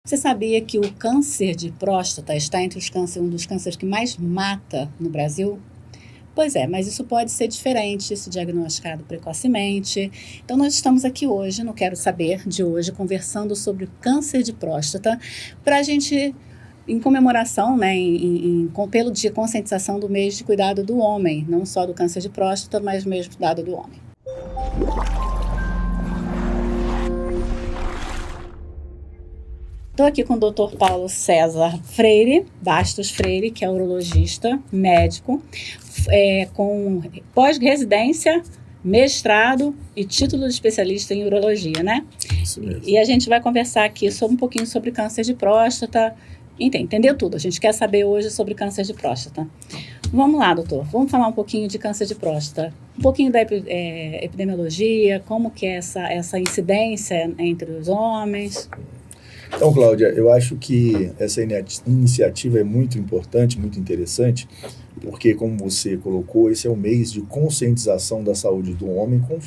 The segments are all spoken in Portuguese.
Você sabia que o câncer de próstata está entre um dos cânceres que mais mata no Brasil? Pois é, mas isso pode ser diferente se diagnosticado precocemente. Então, nós estamos aqui hoje, no Quero Saber de hoje, conversando sobre o câncer de próstata, para a gente, em comemoração, né, pelo dia de conscientização do mês de cuidado do homem, não só do câncer de próstata, mas mesmo cuidado do homem. Estou aqui com o Dr. Paulo César Freire, Bastos Freire, que é urologista, médico, com pós-residência, mestrado e título de especialista em urologia, né? Isso mesmo. E a gente vai conversar aqui um pouquinho sobre câncer de próstata, entendeu tudo. A gente quer saber hoje sobre câncer de próstata. Vamos lá, doutor, vamos falar um pouquinho de câncer de próstata, um pouquinho da epidemiologia, como que é essa incidência entre os homens. Então, Cláudia, eu acho que essa iniciativa é muito importante, muito interessante, porque, como você colocou, esse é o mês de conscientização da saúde do homem com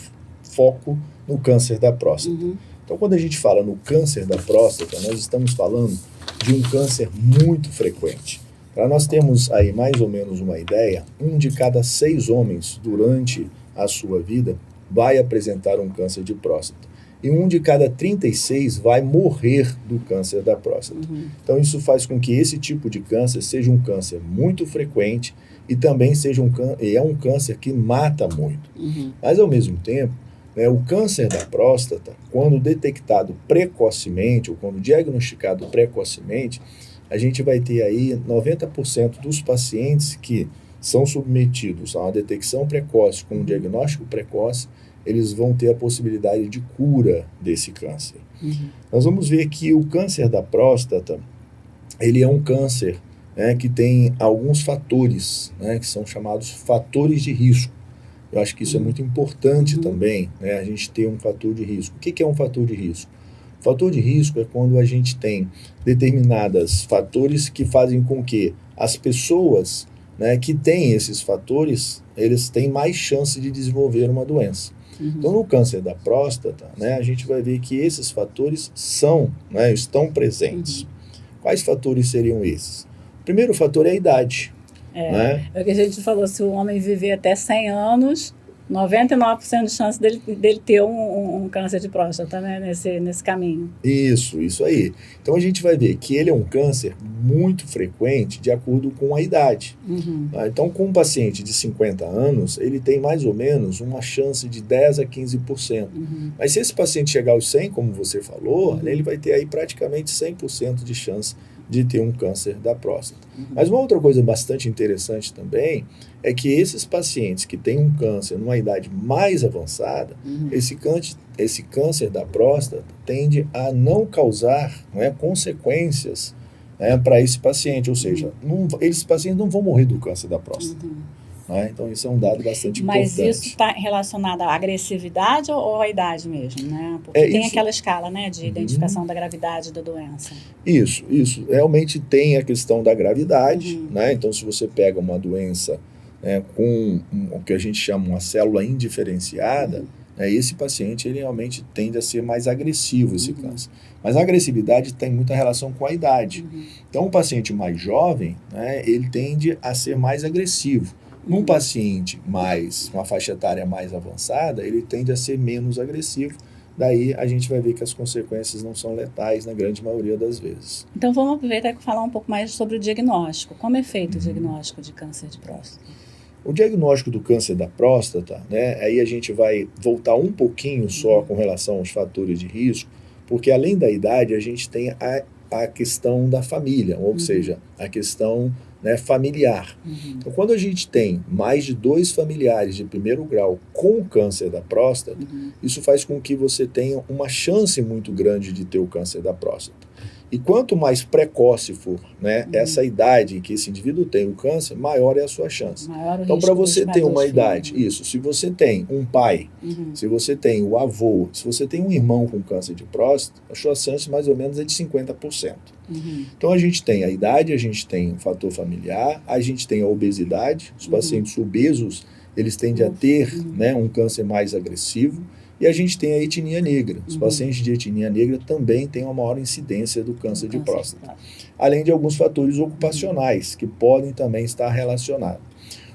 foco no câncer da próstata. Uhum. Então, quando a gente fala no câncer da próstata, nós estamos falando de um câncer muito frequente. Para nós termos aí mais ou menos uma ideia, 1 de cada 6 homens, durante a sua vida, vai apresentar um câncer de próstata. E 1 de cada 36 vai morrer do câncer da próstata. Uhum. Então, isso faz com que esse tipo de câncer seja um câncer muito frequente e também seja um câncer que mata muito. Uhum. Mas, ao mesmo tempo, o câncer da próstata, quando detectado precocemente ou quando diagnosticado precocemente, a gente vai ter aí 90% dos pacientes que são submetidos a uma detecção precoce com um diagnóstico precoce, eles vão ter a possibilidade de cura desse câncer. Uhum. Nós vamos ver que o câncer da próstata, ele é um câncer, que tem alguns fatores, que são chamados fatores de risco. Eu acho que isso é muito importante também, a gente ter um fator de risco. O que é um fator de risco? O fator de risco é quando a gente tem determinados fatores que fazem com que as pessoas, que têm esses fatores, eles têm mais chance de desenvolver uma doença. Uhum. Então, no câncer da próstata, a gente vai ver que esses fatores estão presentes. Uhum. Quais fatores seriam esses? O primeiro fator é a idade. É o que a gente falou, se o homem viver até 100 anos, 99% de chance dele ter um câncer de próstata, nesse caminho. Isso aí. Então, a gente vai ver que ele é um câncer muito frequente de acordo com a idade. Uhum. Então, com um paciente de 50 anos, ele tem mais ou menos uma chance de 10% a 15%. Uhum. Mas se esse paciente chegar aos 100, como você falou, ele vai ter aí praticamente 100% de chance de ter um câncer da próstata. Uhum. Mas uma outra coisa bastante interessante também é que esses pacientes que têm um câncer numa idade mais avançada, esse câncer da próstata tende a não causar consequências para esse paciente, ou seja, esses pacientes não vão morrer do câncer da próstata. Então, isso é um dado bastante importante. Mas isso está relacionado à agressividade ou à idade mesmo, né? Porque tem aquela escala, de identificação da gravidade da doença. Isso. Realmente tem a questão da gravidade, Então, se você pega uma doença com o que a gente chama uma célula indiferenciada, esse paciente ele realmente tende a ser mais agressivo, esse câncer. Mas a agressividade tem muita relação com a idade. Então, um paciente mais jovem, ele tende a ser mais agressivo. Num paciente uma faixa etária mais avançada, ele tende a ser menos agressivo. Daí a gente vai ver que as consequências não são letais na grande maioria das vezes. Então vamos aproveitar e falar um pouco mais sobre o diagnóstico. Como é feito o diagnóstico de câncer de próstata? O diagnóstico do câncer da próstata, aí a gente vai voltar um pouquinho só com relação aos fatores de risco, porque além da idade a gente tem a questão da família, ou seja, a questão familiar. Então, quando a gente tem mais de 2 familiares de primeiro grau com câncer da próstata, isso faz com que você tenha uma chance muito grande de ter o câncer da próstata. E quanto mais precoce for essa idade em que esse indivíduo tem o câncer, maior é a sua chance. Então, para você ter uma idade, se você tem um pai, se você tem o avô, se você tem um irmão com câncer de próstata, a sua chance mais ou menos é de 50%. Então, a gente tem a idade, a gente tem o fator familiar, a gente tem a obesidade, os pacientes obesos, eles tendem a ter um câncer mais agressivo, E a gente tem a etnia negra. Os Uhum. pacientes de etnia negra também têm uma maior incidência do câncer de próstata. próstata. Além de alguns fatores ocupacionais que podem também estar relacionados.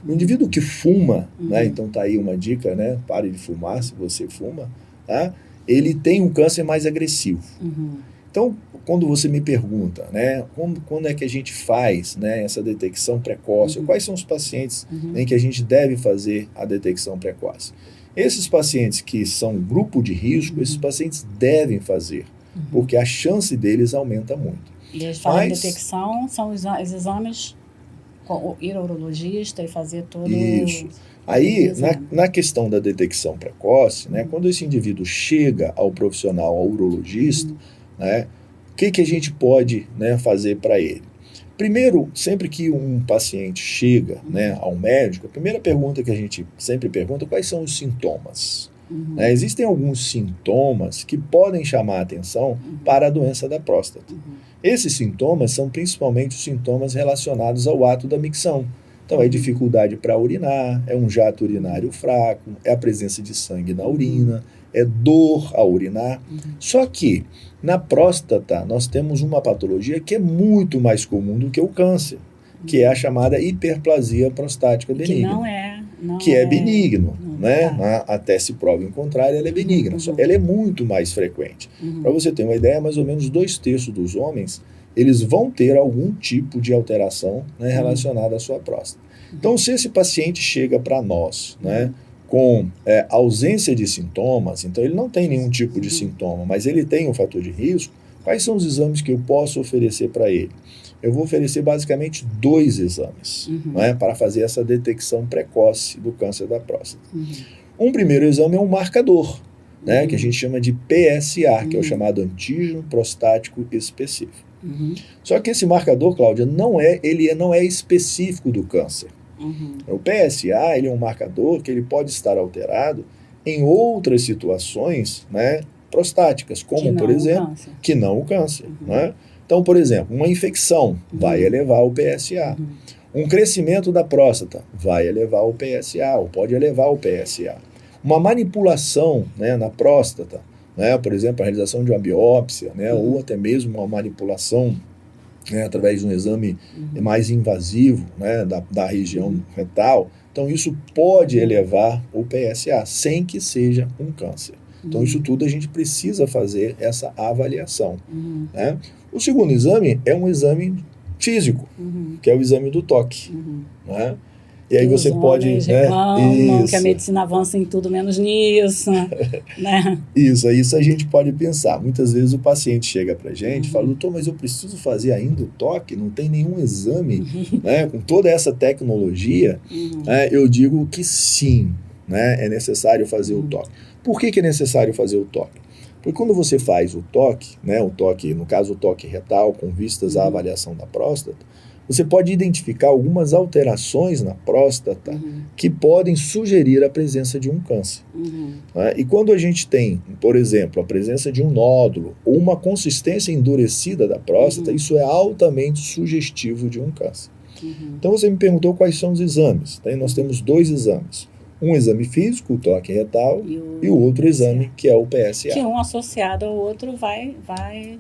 O indivíduo que fuma, né, então está aí uma dica, né, pare de fumar se você fuma, tá? Ele tem um câncer mais agressivo. Uhum. Então, quando você me pergunta, né, quando é que a gente faz, né, essa detecção precoce, quais são os pacientes em que a gente deve fazer a detecção precoce? Esses pacientes que são grupo de risco, esses pacientes devem fazer, porque a chance deles aumenta muito. E eles falam em detecção, são os exames com ir ao urologista e fazer todo isso. Aí, na questão da detecção precoce, né, quando esse indivíduo chega ao profissional, ao urologista, né, o que a gente pode, né, fazer para ele? Primeiro, sempre que um paciente chega, né, ao médico, a primeira pergunta que a gente sempre pergunta é quais são os sintomas. Né? Existem alguns sintomas que podem chamar a atenção para a doença da próstata. Esses sintomas são principalmente os sintomas relacionados ao ato da micção. Então, é dificuldade para urinar, é um jato urinário fraco, é a presença de sangue na urina, é dor ao urinar. Só que, na próstata, nós temos uma patologia que é muito mais comum do que o câncer, que é a chamada hiperplasia prostática benigna. Que é benigno, né? Até se prova em contrário, ela é benigna. Ela é muito mais frequente. Para você ter uma ideia, mais ou menos 2/3 dos homens, eles vão ter algum tipo de alteração, né, relacionada à sua próstata. Então, se esse paciente chega para nós, né, com ausência de sintomas, então ele não tem nenhum tipo de sintoma, mas ele tem um fator de risco, quais são os exames que eu posso oferecer para ele? Eu vou oferecer basicamente 2 exames, né, para fazer essa detecção precoce do câncer da próstata. Um primeiro exame é um marcador, né, que a gente chama de PSA, que é o chamado antígeno prostático específico. Só que esse marcador, Cláudia, não é específico do câncer. O PSA ele é um marcador que ele pode estar alterado em outras situações, né, prostáticas, como, por exemplo, que não o câncer. Né? Então, por exemplo, uma infecção vai elevar o PSA. Um crescimento da próstata vai elevar o PSA, ou pode elevar o PSA. Uma manipulação, né, na próstata, né, por exemplo, a realização de uma biópsia, né, ou até mesmo uma manipulação, né, através de um exame mais invasivo, né, da região retal. Então, isso pode elevar o PSA, sem que seja um câncer. Então, isso tudo a gente precisa fazer essa avaliação. Né? O segundo exame é um exame físico, que é o exame do toque. Né? E aí você pode... reclamam que a medicina avança em tudo menos nisso. Né? Isso a gente pode pensar. Muitas vezes o paciente chega pra gente e fala, doutor, mas eu preciso fazer ainda o toque? Não tem nenhum exame, né? Com toda essa tecnologia. Né? Eu digo que sim, né? É necessário fazer o toque. Por que é necessário fazer o toque? Porque quando você faz o toque, né, o toque, no caso o toque retal, com vistas à avaliação da próstata, você pode identificar algumas alterações na próstata que podem sugerir a presença de um câncer. Né? E quando a gente tem, por exemplo, a presença de um nódulo ou uma consistência endurecida da próstata, isso é altamente sugestivo de um câncer. Então você me perguntou quais são os exames. Então, nós temos 2 exames. Um exame físico, o toque retal, e o outro exame, que é o PSA. Que um associado ao outro vai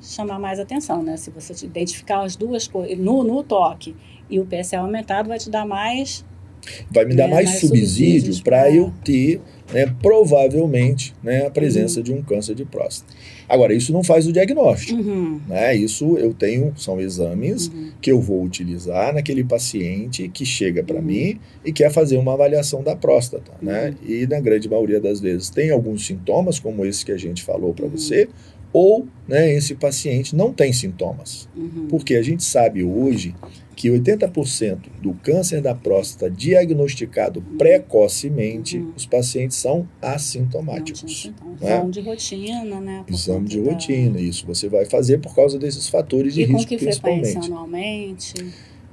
chamar mais atenção, né? Se você identificar as duas coisas, no toque e o PSA aumentado, vai te dar mais... Vai me dar mais subsídio para eu ter, né, provavelmente, né, a presença de um câncer de próstata. Agora, isso não faz o diagnóstico. Né? Isso são exames que eu vou utilizar naquele paciente que chega para mim e quer fazer uma avaliação da próstata. Né? E na grande maioria das vezes tem alguns sintomas, como esse que a gente falou para você, ou, né, esse paciente não tem sintomas. Porque a gente sabe hoje que 80% do câncer da próstata diagnosticado precocemente, os pacientes são assintomáticos. Né? Exame de rotina, né? Exame de rotina, isso você vai fazer por causa desses fatores de risco, principalmente. E com que frequência anualmente?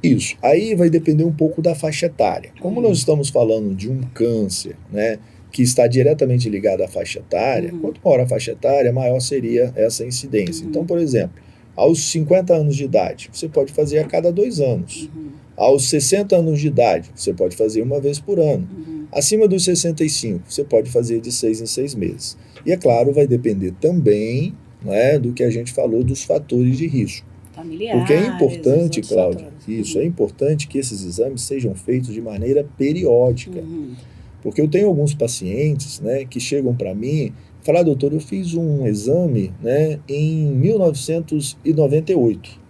Isso, aí vai depender um pouco da faixa etária. Como nós estamos falando de um câncer, né, que está diretamente ligado à faixa etária, quanto maior a faixa etária, maior seria essa incidência. Então, por exemplo, aos 50 anos de idade, você pode fazer a cada 2 anos. Aos 60 anos de idade, você pode fazer uma vez por ano. Acima dos 65, você pode fazer de 6 em 6 meses. E, é claro, vai depender também, né, do que a gente falou dos fatores de risco. Familiares, porque é importante, Cláudia, fatores. isso, é importante que esses exames sejam feitos de maneira periódica. Porque eu tenho alguns pacientes, né, que chegam para mim e falam, doutor, eu fiz um exame, né, em 1998.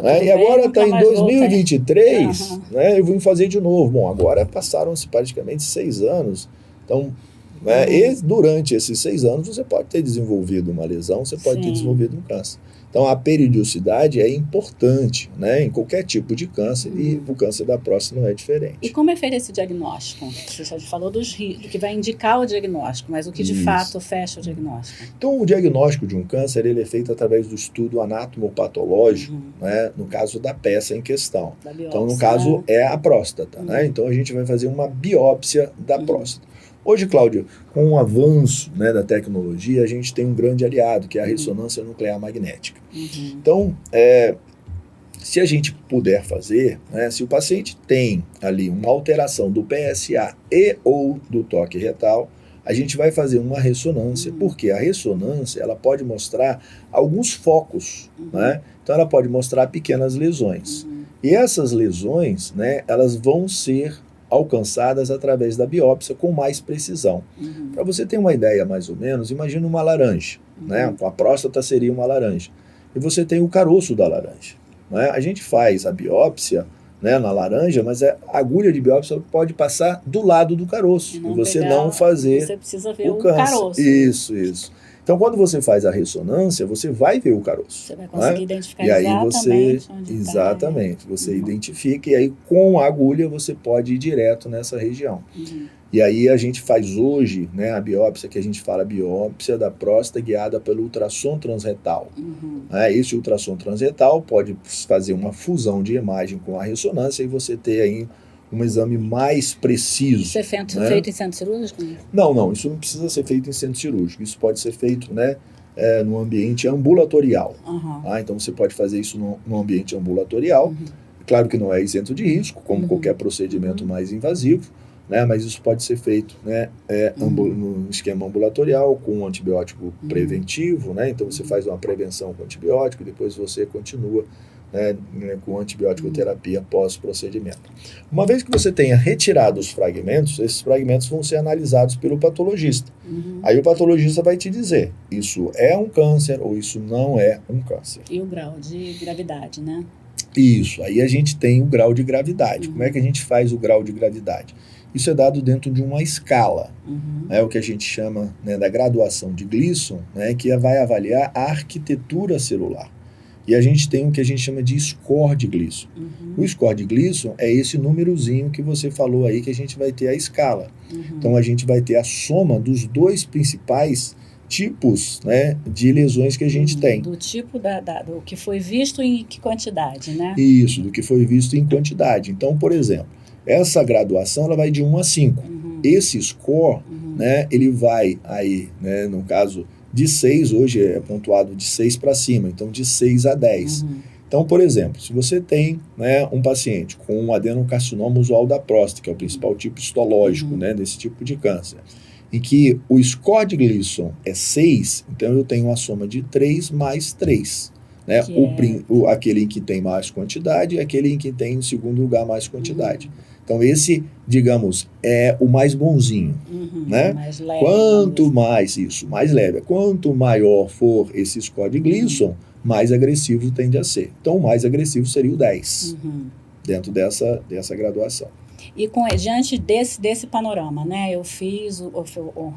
Né, e agora está em 2023, né, eu vim fazer de novo. Bom, agora passaram-se praticamente 6 anos, então, né, e durante esses 6 anos você pode ter desenvolvido uma lesão, você pode ter desenvolvido um câncer. Então, a periodicidade é importante, né, em qualquer tipo de câncer, e o câncer da próstata não é diferente. E como é feito esse diagnóstico? Você já falou do que vai indicar o diagnóstico, mas o que de fato fecha o diagnóstico? Então, o diagnóstico de um câncer ele é feito através do estudo anatomopatológico, né, no caso da peça em questão. Da biópsia, então, no caso, é a próstata. Né? Então, a gente vai fazer uma biópsia da próstata. Hoje, Cláudio, com o avanço, né, da tecnologia, a gente tem um grande aliado, que é a ressonância nuclear magnética. Então, se a gente puder fazer, né, se o paciente tem ali uma alteração do PSA e ou do toque retal, a gente vai fazer uma ressonância, porque a ressonância ela pode mostrar alguns focos, né? Então ela pode mostrar pequenas lesões. E essas lesões, né, elas vão ser alcançadas através da biópsia com mais precisão. Para você ter uma ideia mais ou menos, imagina uma laranja, né? A próstata seria uma laranja. E você tem o caroço da laranja. Né? A gente faz a biópsia, né, na laranja, mas a agulha de biópsia pode passar do lado do caroço e você não fazer você precisa ver o câncer. caroço. Isso. Então, quando você faz a ressonância, você vai ver o caroço. Você vai conseguir identificar e aí exatamente onde exatamente, você identifica e aí com a agulha você pode ir direto nessa região. E aí a gente faz hoje, né, a biópsia que a gente fala, biópsia da próstata guiada pelo ultrassom transretal. Esse ultrassom transretal pode fazer uma fusão de imagem com a ressonância e você ter aí um exame mais preciso. Isso é feito em centro cirúrgico? Não, isso não precisa ser feito em centro cirúrgico. Isso pode ser feito, né, no ambiente ambulatorial. Então você pode fazer isso no ambiente ambulatorial. Claro que não é isento de risco, como qualquer procedimento mais invasivo, né, mas isso pode ser feito, né, no esquema ambulatorial, com um antibiótico preventivo. Né, então você faz uma prevenção com antibiótico e depois você continua, né, com antibiótico terapia pós-procedimento. Uma vez que você tenha retirado os fragmentos, esses fragmentos vão ser analisados pelo patologista. Aí o patologista vai te dizer, isso é um câncer ou isso não é um câncer. E o grau de gravidade, né? Isso, aí a gente tem o grau de gravidade. Como é que a gente faz o grau de gravidade? Isso é dado dentro de uma escala, né, o que a gente chama, né, da graduação de Gleason, né, que vai avaliar a arquitetura celular. E a gente tem o que a gente chama de score de Gleason. O score de Gleason é esse númerozinho que você falou aí, que a gente vai ter a escala. Então a gente vai ter a soma dos dois principais tipos, né, de lesões que a gente tem. Do tipo do que foi visto em que quantidade, né? Isso, do que foi visto em quantidade. Então, por exemplo, essa graduação ela vai de 1 a 5. Esse score, né, ele vai aí, né, no caso de 6, hoje é pontuado de 6 para cima, então de 6 a 10. Então, por exemplo, se você tem, né, um paciente com um adenocarcinoma usual da próstata, que é o principal tipo histológico, né, desse tipo de câncer, em que o score de Gleason é 6, então eu tenho uma soma de 3 mais 3. Né? Aquele em que tem mais quantidade e aquele em que tem, em segundo lugar, mais quantidade. Então, esse, digamos, é o mais bonzinho. Né? Mais leve. Quanto mais isso, mais leve. Quanto maior for esse score de Gleason, mais agressivo tende a ser. Então, o mais agressivo seria o 10, dentro dessa graduação. E diante desse panorama, né, eu fiz,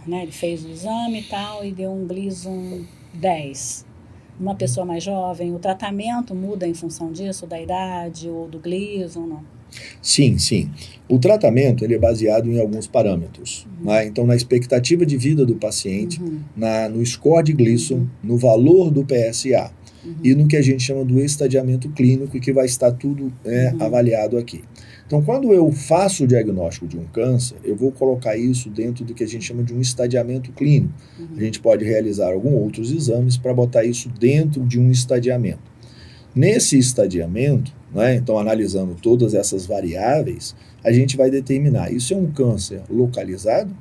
né, ele fez o exame e tal, e deu um Gleason 10. Uma pessoa mais jovem, o tratamento muda em função disso, da idade ou do Gleason, não? Sim. O tratamento ele é baseado em alguns parâmetros. Né? Então, na expectativa de vida do paciente, no score de Gleason, no valor do PSA e no que a gente chama do estadiamento clínico, que vai estar tudo avaliado aqui. Então, quando eu faço o diagnóstico de um câncer, eu vou colocar isso dentro do que a gente chama de um estadiamento clínico. A gente pode realizar alguns outros exames para botar isso dentro de um estadiamento. Nesse estadiamento, né, então analisando todas essas variáveis, a gente vai determinar, isso é um câncer localizado,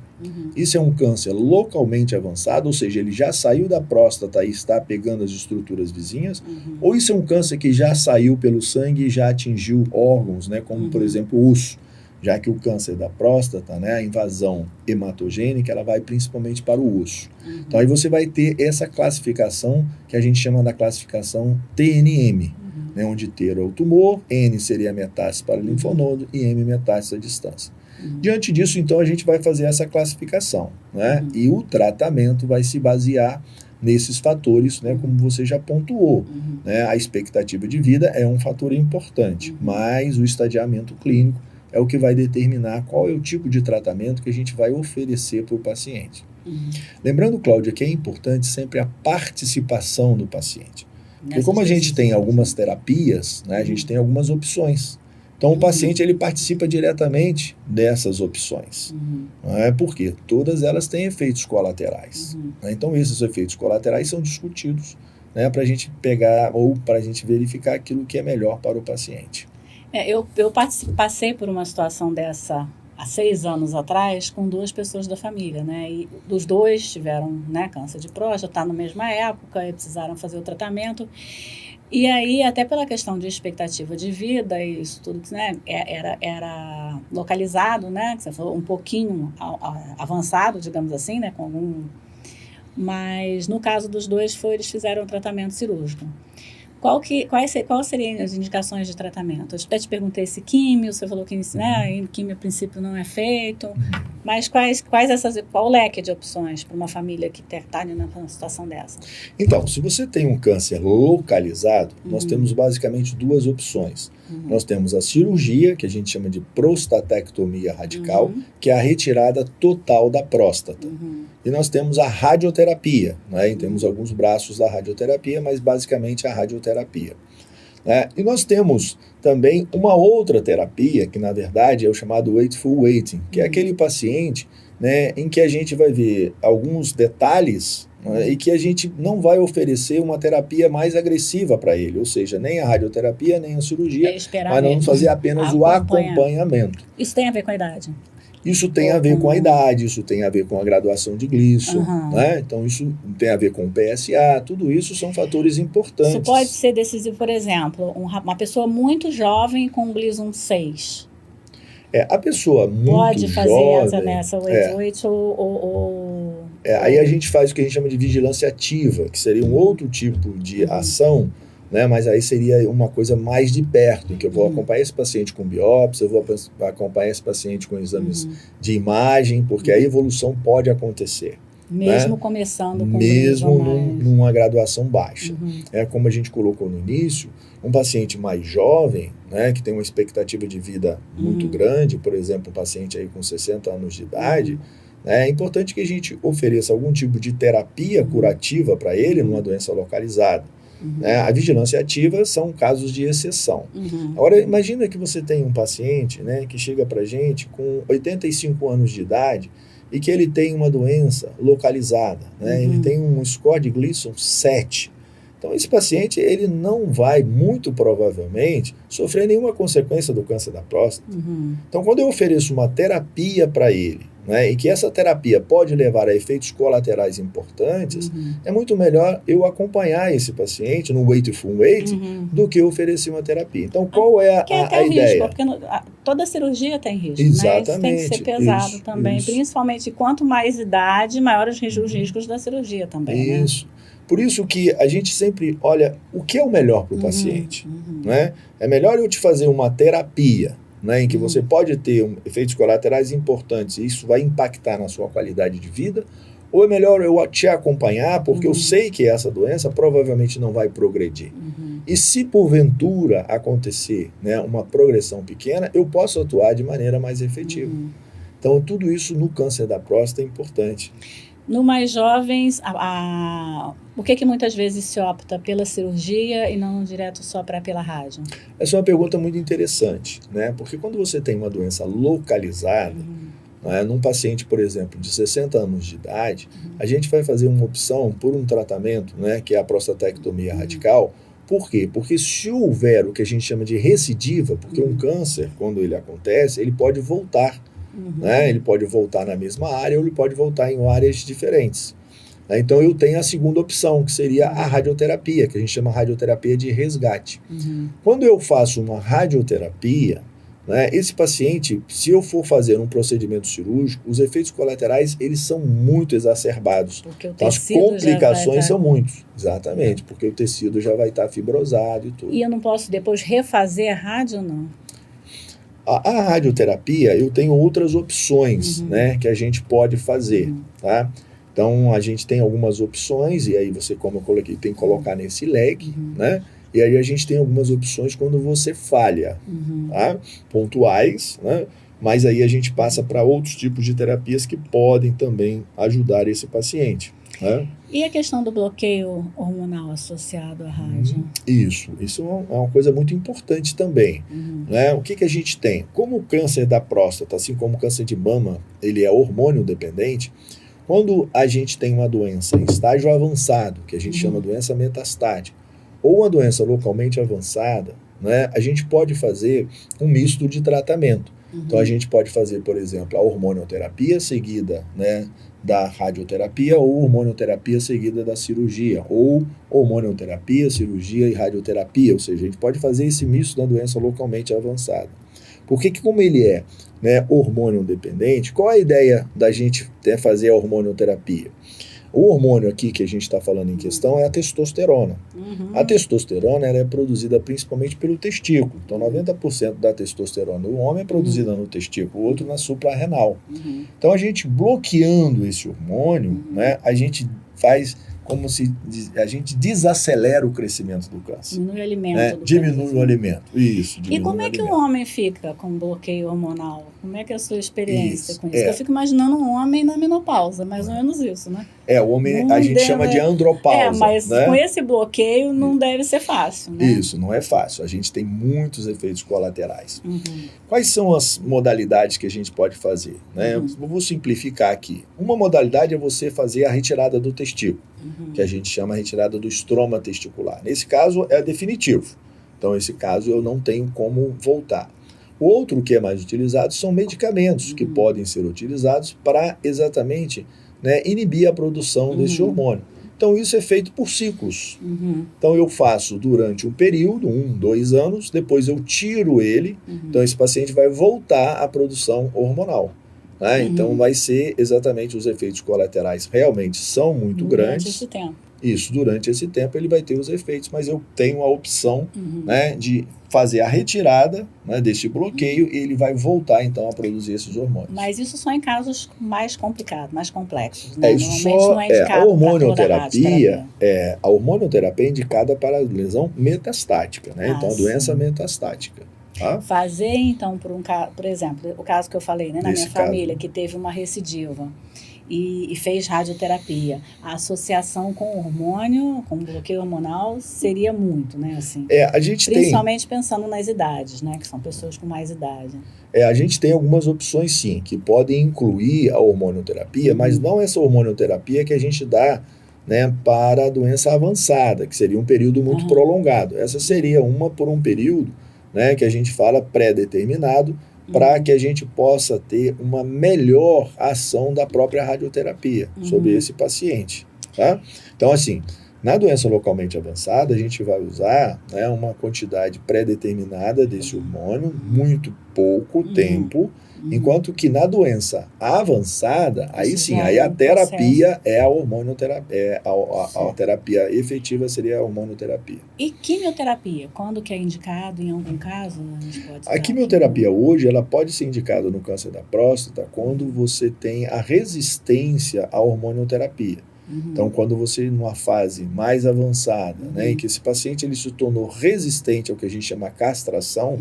isso é um câncer localmente avançado, ou seja, ele já saiu da próstata e está pegando as estruturas vizinhas, ou isso é um câncer que já saiu pelo sangue e já atingiu órgãos, né, como por exemplo o osso, já que o câncer da próstata, né, a invasão hematogênica, ela vai principalmente para o osso. Então aí você vai ter essa classificação que a gente chama da classificação TNM, né, onde T é o tumor, N seria a metástase para o linfonodo e M metástase à distância. Diante disso, então, a gente vai fazer essa classificação, né, e o tratamento vai se basear nesses fatores, né, como você já pontuou. Né, a expectativa de vida é um fator importante, mas o estadiamento clínico é o que vai determinar qual é o tipo de tratamento que a gente vai oferecer para o paciente. Lembrando, Cláudia, que é importante sempre a participação do paciente. Porque como a gente tem algumas terapias, né, a gente tem algumas opções. Então, o paciente ele participa diretamente dessas opções. Não é? Porque todas elas têm efeitos colaterais. Né? Então, esses efeitos colaterais são discutidos, né, para a gente pegar ou para a gente verificar aquilo que é melhor para o paciente. Eu passei por uma situação dessa há 6 anos atrás com 2 pessoas da família, né? E os 2 tiveram, né, câncer de próstata, tá na mesma época, e precisaram fazer o tratamento. E aí, até pela questão de expectativa de vida, e isso tudo, né, era localizado, né, que você falou, um pouquinho avançado, digamos assim, né, com algum... Mas no caso dos 2, eles fizeram um tratamento cirúrgico. Quais seriam as indicações de tratamento? Eu até te perguntei se químio, você falou que, né, químio a princípio não é feito, mas qual o leque de opções para uma família que está numa situação dessa? Então, se você tem um câncer localizado, nós temos basicamente 2 opções. Nós temos a cirurgia, que a gente chama de prostatectomia radical, que é a retirada total da próstata. E nós temos a radioterapia, né? E temos alguns braços da radioterapia, mas basicamente a radioterapia. Né? E nós temos também uma outra terapia, que na verdade é o chamado Wakeful Waiting, que é aquele paciente, né, em que a gente vai ver alguns detalhes, né, e que a gente não vai oferecer uma terapia mais agressiva para ele, ou seja, nem a radioterapia, nem a cirurgia, mas vamos fazer apenas o acompanhamento. Isso tem a ver com a idade? Isso tem a ver com a idade, isso tem a ver com a graduação de Gleason, né? Então isso tem a ver com o PSA, tudo isso são fatores importantes. Isso pode ser decisivo, por exemplo, uma pessoa muito jovem com Gleason 6. A pessoa muito pode fazer jovem, essa Wakeful ou... aí a gente faz o que a gente chama de vigilância ativa, que seria um outro tipo de ação, né, mas aí seria uma coisa mais de perto, em que eu vou acompanhar esse paciente com biópsia, eu vou acompanhar esse paciente com exames de imagem, porque a evolução pode acontecer. Mesmo, né? Começando com mesmo numa graduação baixa. Como a gente colocou no início, um paciente mais jovem, né, que tem uma expectativa de vida muito grande, por exemplo, um paciente aí com 60 anos de idade, é importante que a gente ofereça algum tipo de terapia curativa para ele numa doença localizada. A vigilância ativa são casos de exceção. Agora, imagina que você tem um paciente, né, que chega para a gente com 85 anos de idade e que ele tem uma doença localizada, né, ele tem um score de Gleason 7. Então, esse paciente ele não vai, muito provavelmente, sofrer nenhuma consequência do câncer da próstata. Então, quando eu ofereço uma terapia para ele, né, e que essa terapia pode levar a efeitos colaterais importantes, é muito melhor eu acompanhar esse paciente no Wakeful Waiting do que oferecer uma terapia. Então, qual é a ideia? Risco, porque toda cirurgia tem risco. Exatamente. Né? Isso tem que ser pesado também. Principalmente, quanto mais idade, maiores os riscos da cirurgia também. Isso. Né? Por isso que a gente sempre olha o que é o melhor para o paciente. Né? É melhor eu te fazer uma terapia, né, em que você pode ter efeitos colaterais importantes e isso vai impactar na sua qualidade de vida, ou é melhor eu te acompanhar porque eu sei que essa doença provavelmente não vai progredir. E se porventura acontecer, né, uma progressão pequena, eu posso atuar de maneira mais efetiva. Então tudo isso no câncer da próstata é importante. No mais jovens, por que muitas vezes se opta pela cirurgia e não direto só pela rádio? Essa é uma pergunta muito interessante, né? Porque quando você tem uma doença localizada, né, num paciente, por exemplo, de 60 anos de idade, a gente vai fazer uma opção por um tratamento, né, que é a prostatectomia radical, Por quê? Porque se houver o que a gente chama de recidiva, porque um câncer, quando ele acontece, ele pode voltar, né? Ele pode voltar na mesma área ou ele pode voltar em áreas diferentes. Então eu tenho a segunda opção, que seria a radioterapia, que a gente chama radioterapia de resgate. Quando eu faço uma radioterapia, né, esse paciente, se eu for fazer um procedimento cirúrgico, os efeitos colaterais eles são muito exacerbados. Então, as complicações são muitas. Exatamente, porque o tecido já vai estar fibrosado e tudo. E eu não posso depois refazer a rádio ou não? A radioterapia, eu tenho outras opções, né, que a gente pode fazer, tá? Então, a gente tem algumas opções, e aí você, como eu coloquei, tem que colocar nesse leque, né? E aí a gente tem algumas opções quando você falha, tá? Pontuais, né? Mas aí a gente passa para outros tipos de terapias que podem também ajudar esse paciente, né? E a questão do bloqueio hormonal associado à rádio? Isso é uma coisa muito importante também, né? O que a gente tem? Como o câncer da próstata, assim como o câncer de mama, ele é hormônio dependente, quando a gente tem uma doença em estágio avançado, que a gente chama doença metastática, ou uma doença localmente avançada, né, a gente pode fazer um misto de tratamento. Então, a gente pode fazer, por exemplo, a hormonioterapia seguida, né, da radioterapia ou hormonioterapia seguida da cirurgia, ou hormonioterapia, cirurgia e radioterapia, ou seja, a gente pode fazer esse misto da doença localmente avançada. Porque como ele é, né, hormônio dependente, qual a ideia da gente fazer a hormonioterapia? O hormônio aqui que a gente está falando em questão é a testosterona. A testosterona ela é produzida principalmente pelo testículo. Então, 90% da testosterona do homem é produzida no testículo, o outro na suprarrenal. Então, a gente bloqueando esse hormônio, né, a gente faz como se a gente desacelera o crescimento do câncer. Diminui o alimento. Né? Diminui o alimento. Isso. E como é que o homem fica com bloqueio hormonal? Como é que é a sua experiência com isso? Eu fico imaginando um homem na menopausa, mais ou menos isso, né? O homem a gente chama de andropausa. Mas né? Com esse bloqueio não deve ser fácil, né? Isso, não é fácil. A gente tem muitos efeitos colaterais. Quais são as modalidades que a gente pode fazer? Né? Eu vou simplificar aqui. Uma modalidade é você fazer a retirada do testículo, que a gente chama a retirada do estroma testicular. Nesse caso, é definitivo. Então, nesse caso, eu não tenho como voltar. O outro que é mais utilizado são medicamentos que podem ser utilizados para exatamente, né, inibir a produção desse hormônio. Então, isso é feito por ciclos. Então, eu faço durante um período, 1, 2 anos, depois eu tiro ele, então esse paciente vai voltar à produção hormonal. Né? Então, vai ser exatamente os efeitos colaterais realmente são muito grandes. Durante esse tempo. Isso, durante esse tempo ele vai ter os efeitos, mas eu tenho a opção né, de fazer a retirada, né, deste bloqueio e ele vai voltar então a produzir esses hormônios. Mas isso só em casos mais complicados, mais complexos, né? Isso Normalmente só não é indicado a hormonioterapia, para a hormonioterapia é indicada para a lesão metastática, né? Então a doença sim. metastática. Tá? Fazer então por exemplo, o caso que eu falei, né, na Nesse minha família, que teve uma recidiva e fez radioterapia, a associação com o hormônio, com o bloqueio hormonal, seria muito, né? Assim, a gente principalmente pensando nas idades, né? Que são pessoas com mais idade. A gente tem algumas opções sim, que podem incluir a hormonioterapia, mas não essa hormonioterapia que a gente dá, né, para a doença avançada, que seria um período muito prolongado. Essa seria uma por um período, né, que a gente fala pré-determinado, para que a gente possa ter uma melhor ação da própria radioterapia sobre esse paciente. Tá? Então, assim, na doença localmente avançada, a gente vai usar, né, uma quantidade pré-determinada desse hormônio, muito pouco tempo, enquanto que na doença avançada, aí sim, aí a terapia é a hormonioterapia, a terapia efetiva seria a hormonioterapia. E quimioterapia, quando que é indicado, em algum caso? A gente pode a quimioterapia hoje, ela pode ser indicada no câncer da próstata quando você tem a resistência à hormonioterapia. Então, quando você, numa fase mais avançada, né, em que esse paciente ele se tornou resistente ao que a gente chama castração,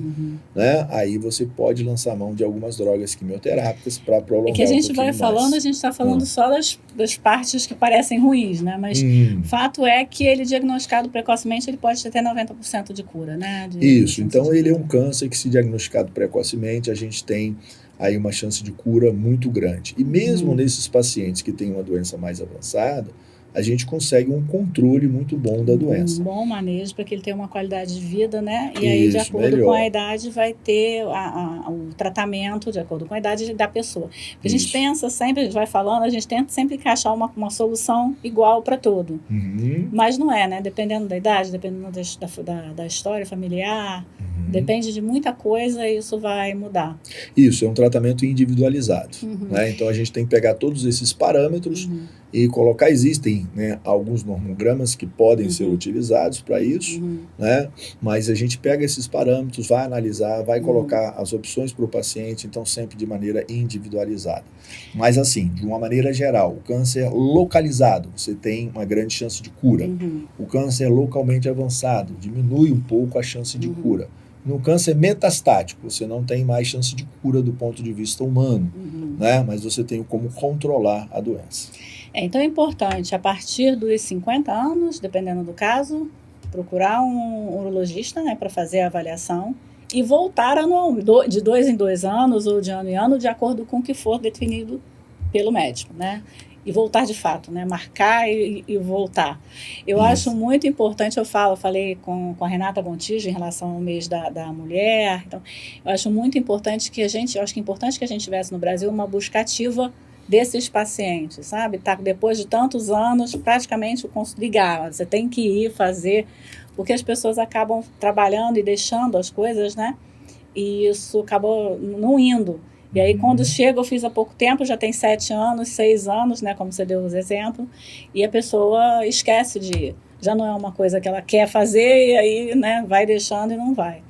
né, aí você pode lançar mão de algumas drogas quimioterápicas para prolongar. É que a gente vai falando, a gente está falando só das partes que parecem ruins, né? Mas fato é que ele diagnosticado precocemente, ele pode ter 90% de cura, né? Isso, então ele é um câncer que se diagnosticado precocemente, a gente tem aí uma chance de cura muito grande. E mesmo nesses pacientes que têm uma doença mais avançada, a gente consegue um controle muito bom da doença. Um bom manejo para que ele tenha uma qualidade de vida, né? E aí, de Isso, acordo melhor. com a idade, vai ter o tratamento de acordo com a idade da pessoa. Porque a gente Isso. pensa sempre, a gente vai falando, a gente tenta sempre encaixar uma solução igual para todo. Uhum. Mas não é, né? Dependendo da idade, dependendo da história familiar, depende de muita coisa e isso vai mudar. Isso, é um tratamento individualizado. Uhum. Né? Então a gente tem que pegar todos esses parâmetros e colocar, existem, né, alguns normogramas que podem ser utilizados para isso, né? Mas a gente pega esses parâmetros, vai analisar, vai colocar as opções para o paciente, então sempre de maneira individualizada. Mas assim, de uma maneira geral, o câncer localizado, você tem uma grande chance de cura. O câncer localmente avançado, diminui um pouco a chance de cura. No câncer metastático, você não tem mais chance de cura do ponto de vista humano, né? Mas você tem como controlar a doença. Então é importante, a partir dos 50 anos, dependendo do caso, procurar um urologista, né, para fazer a avaliação e voltar de 2 em 2 anos ou de ano em ano, de acordo com o que for definido pelo médico, né? E voltar de fato, né? Marcar e voltar. Eu acho muito importante, eu falei com a Renata Gontijo em relação ao mês da mulher, então, eu acho muito importante que eu acho que é importante que a gente tivesse no Brasil uma busca ativa desses pacientes, sabe? Tá, depois de tantos anos, praticamente ligar, você tem que ir fazer, porque as pessoas acabam trabalhando e deixando as coisas, né? E isso acabou não indo. E aí, quando chega, eu fiz há pouco tempo, já tem 7 anos, 6 anos, né? Como você deu os exemplos, e a pessoa esquece de ir. Já não é uma coisa que ela quer fazer, e aí, né, vai deixando e não vai.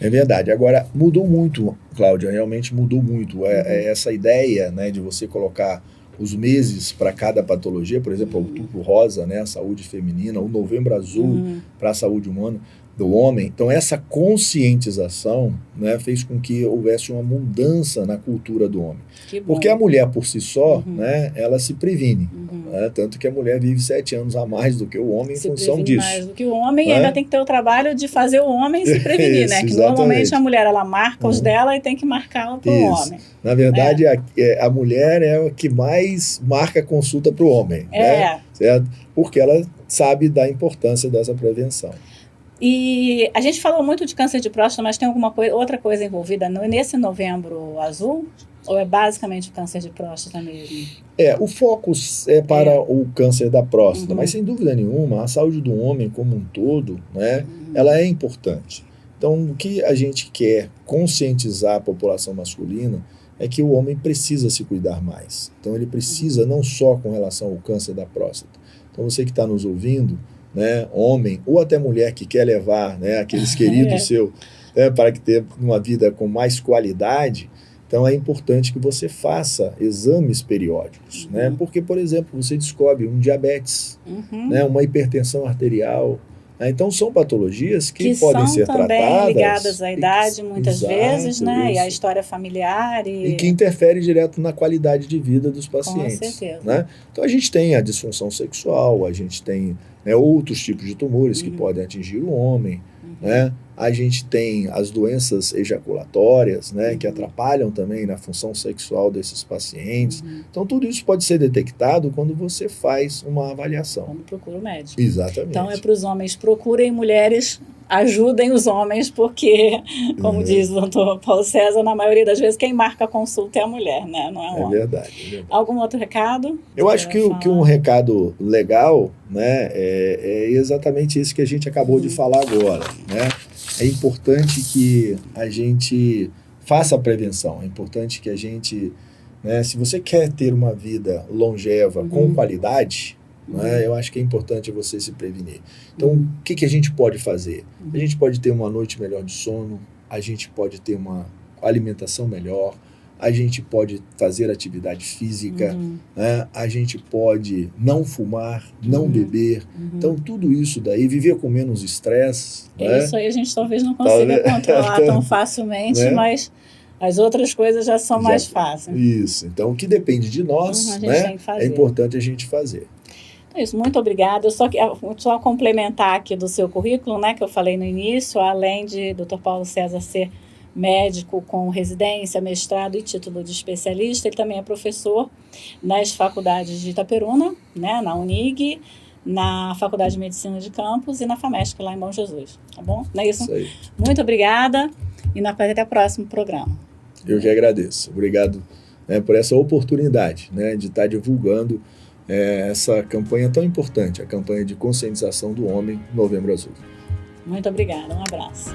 É verdade. Agora, mudou muito, Cláudia, realmente mudou muito. Essa ideia, né, de você colocar os meses para cada patologia, por exemplo, o Outubro Rosa, né, a saúde feminina, o Novembro Azul para a saúde humana do homem. Então, essa conscientização, né, fez com que houvesse uma mudança na cultura do homem. Porque a mulher, por si só, né, ela se previne. Né, tanto que a mulher vive 7 anos a mais do que o homem em função disso. Mais do que o homem, e ainda tem que ter o trabalho de fazer o homem se prevenir, Isso, né? Que exatamente. Normalmente a mulher, ela marca os dela e tem que marcar para o homem. Na verdade, a mulher é a que mais marca consulta para o homem. Né? Certo? Porque ela sabe da importância dessa prevenção. E a gente falou muito de câncer de próstata, mas tem outra coisa envolvida nesse Novembro Azul? Ou é basicamente o câncer de próstata mesmo? O foco é para o câncer da próstata, mas sem dúvida nenhuma, a saúde do homem como um todo, né, ela é importante. Então, o que a gente quer conscientizar a população masculina é que o homem precisa se cuidar mais. Então, ele precisa não só com relação ao câncer da próstata. Então, você que está nos ouvindo, né, homem ou até mulher que quer levar, né, aqueles queridos seus, né, para que ter uma vida com mais qualidade, então é importante que você faça exames periódicos, né, porque, por exemplo, você descobre um diabetes, né, uma hipertensão arterial. Então, são patologias que podem ser tratadas. Que são também ligadas à idade, muitas vezes, né? Isso. E à história familiar. E que interfere direto na qualidade de vida dos pacientes. Com certeza. Né? Então, a gente tem a disfunção sexual, a gente tem, né, outros tipos de tumores que podem atingir o homem. Né? A gente tem as doenças ejaculatórias, né, que atrapalham também na função sexual desses pacientes. Então, tudo isso pode ser detectado quando você faz uma avaliação. Quando procura o médico. Exatamente. Então, é para os homens, procurem mulheres, ajudem os homens, porque, como diz o doutor Paulo César, na maioria das vezes, quem marca a consulta é a mulher, né? Não é o homem. Verdade. Algum outro recado? Eu acho que um recado legal, né, é exatamente isso que a gente acabou de falar agora, né? É importante que a gente faça a prevenção, é importante que a gente, né, se você quer ter uma vida longeva com qualidade, né, eu acho que é importante você se prevenir. Então, o que a gente pode fazer? A gente pode ter uma noite melhor de sono, a gente pode ter uma alimentação melhor, a gente pode fazer atividade física, né? A gente pode não fumar, não beber. Então, tudo isso daí, viver com menos estresse. Né? Isso aí a gente talvez não consiga controlar tão facilmente, né? Mas as outras coisas já são mais fáceis. Isso. Então, o que depende de nós, né, é importante a gente fazer. Então, isso, muito obrigada. Eu só complementar aqui do seu currículo, né, que eu falei no início, além de Dr. Paulo César ser médico com residência, mestrado e título de especialista. Ele também é professor nas faculdades de Itaperuna, né, na Unig, na Faculdade de Medicina de Campos e na FAMESC, lá em Bom Jesus. Tá bom? Não é isso? Isso aí. Muito obrigada e até o próximo programa. Eu que agradeço. Obrigado, né, por essa oportunidade, né, de estar divulgando essa campanha tão importante, a campanha de conscientização do homem Novembro Azul. Muito obrigada. Um abraço.